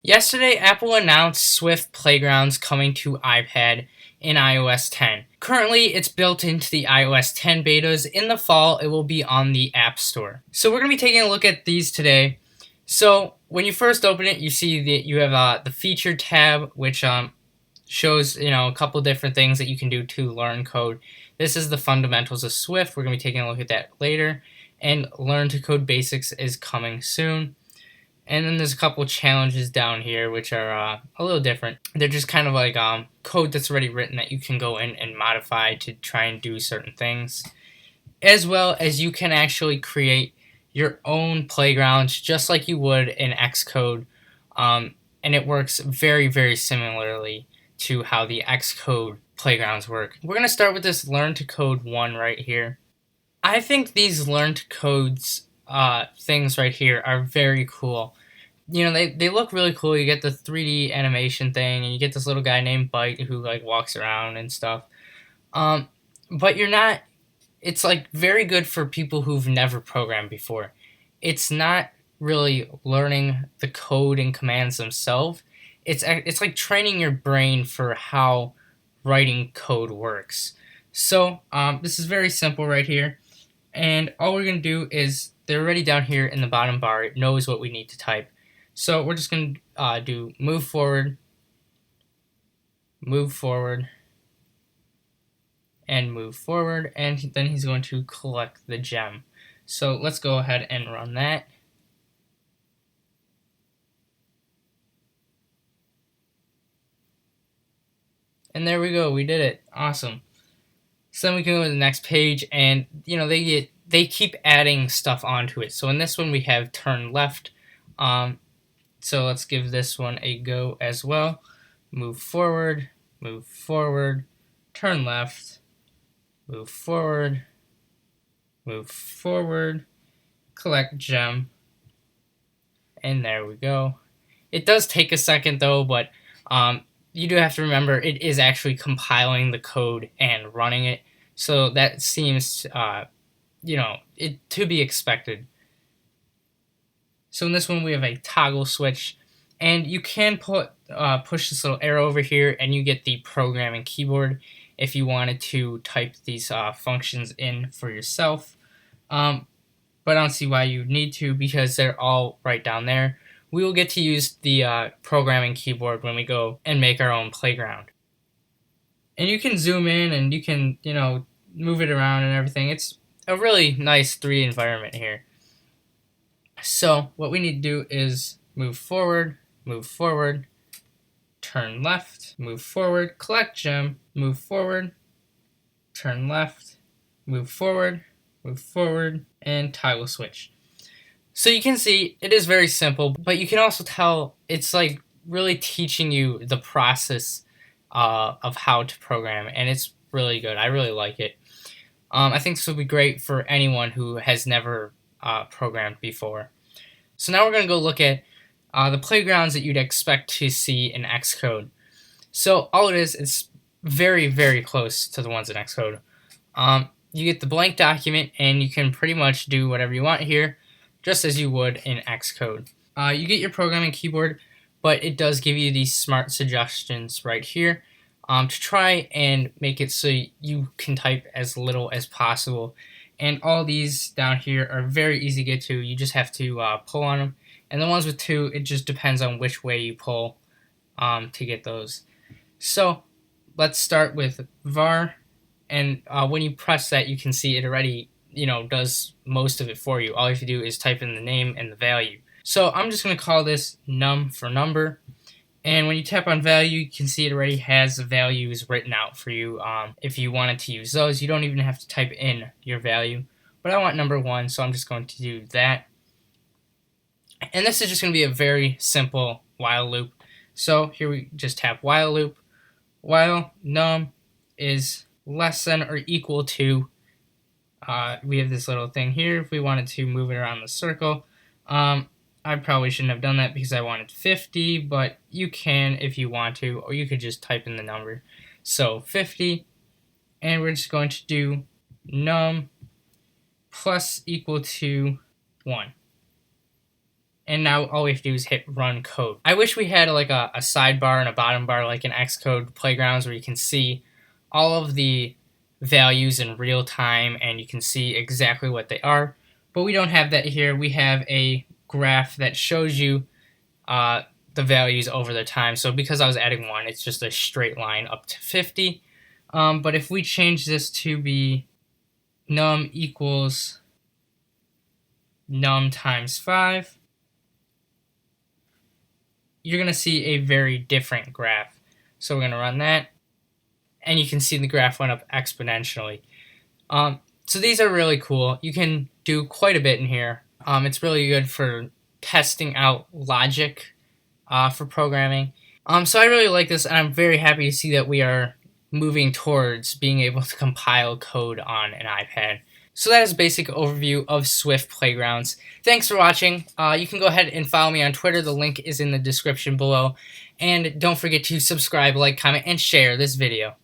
Yesterday, Apple announced Swift Playgrounds coming to iPad in iOS 10. Currently, it's built into the iOS 10 betas. In the fall, it will be on the App Store. So we're going to be taking a look at these today. So when you first open it, you see that you have the Feature tab, which shows a couple different things that you can do to learn code. This is the fundamentals of Swift. We're going to be taking a look at that later. And Learn to Code Basics is coming soon. And then there's a couple challenges down here which are a little different. They're just kind of like code that's already written that you can go in and modify to try and do certain things. As well as you can actually create your own playgrounds just like you would in Xcode. And it works very, very similarly to how the Xcode playgrounds work. We're going to start with this Learn to Code 1 right here. I think these Learn to Codes things right here are very cool. They look really cool. You get the 3D animation thing, and you get this little guy named Byte who walks around and stuff. But you're not. It's very good for people who've never programmed before. It's not really learning the code and commands themselves. It's like training your brain for how writing code works. So this is very simple right here, and all we're gonna do is they're already down here in the bottom bar. It knows what we need to type. So we're just going to do move forward, and move forward, and then he's going to collect the gem. So let's go ahead and run that. And there we go, we did it. Awesome. So then we can go to the next page, and they keep adding stuff onto it. So in this one we have turn left. So let's give this one a go as well. Move forward, turn left, move forward, collect gem, and there we go. It does take a second though, but you do have to remember it is actually compiling the code and running it, so that seems it to be expected. So in this one we have a toggle switch, and you can push this little arrow over here and you get the programming keyboard if you wanted to type these functions in for yourself. But I don't see why you need to, because they're all right down there. We will get to use the programming keyboard when we go and make our own playground. And you can zoom in and you can move it around and everything. It's a really nice 3D environment here. So what we need to do is move forward, turn left, move forward, collect gem, move forward, turn left, move forward, and toggle switch. So you can see it is very simple, but you can also tell it's really teaching you the process of how to program, and it's really good. I really like it. I think this will be great for anyone who has never programmed before. So now we're going to go look at the playgrounds that you'd expect to see in Xcode. So all it is, it's very, very close to the ones in Xcode. You get the blank document, and you can pretty much do whatever you want here, just as you would in Xcode. You get your programming keyboard, but it does give you these smart suggestions right here to try and make it so you can type as little as possible. And all these down here are very easy to get to. You just have to pull on them. And the ones with 2, it just depends on which way you pull to get those. So let's start with var. And when you press that, you can see it already does most of it for you. All you have to do is type in the name and the value. So I'm just going to call this num for number. And when you tap on value, you can see it already has the values written out for you. If you wanted to use those, you don't even have to type in your value. But I want number 1, so I'm just going to do that. And this is just going to be a very simple while loop. So here we just tap while loop. While num is less than or equal to, we have this little thing here. If we wanted to move it around the circle, I probably shouldn't have done that because I wanted 50, but you can if you want to, or you could just type in the number. So 50, and we're just going to do num plus equal to 1. and now all we have to do is hit run code. I wish we had like a sidebar and a bottom bar like in Xcode Playgrounds where you can see all of the values in real time and you can see exactly what they are, but we don't have that here. We have a graph that shows you the values over the time. So because I was adding 1, it's just a straight line up to 50. But if we change this to be num equals num times 5, you're going to see a very different graph. So we're going to run that, and you can see the graph went up exponentially. So these are really cool. You can do quite a bit in here. It's really good for testing out logic for programming. So I really like this, and I'm very happy to see that we are moving towards being able to compile code on an iPad. So that is a basic overview of Swift Playgrounds. Thanks for watching. You can go ahead and follow me on Twitter. The link is in the description below. And don't forget to subscribe, like, comment, and share this video.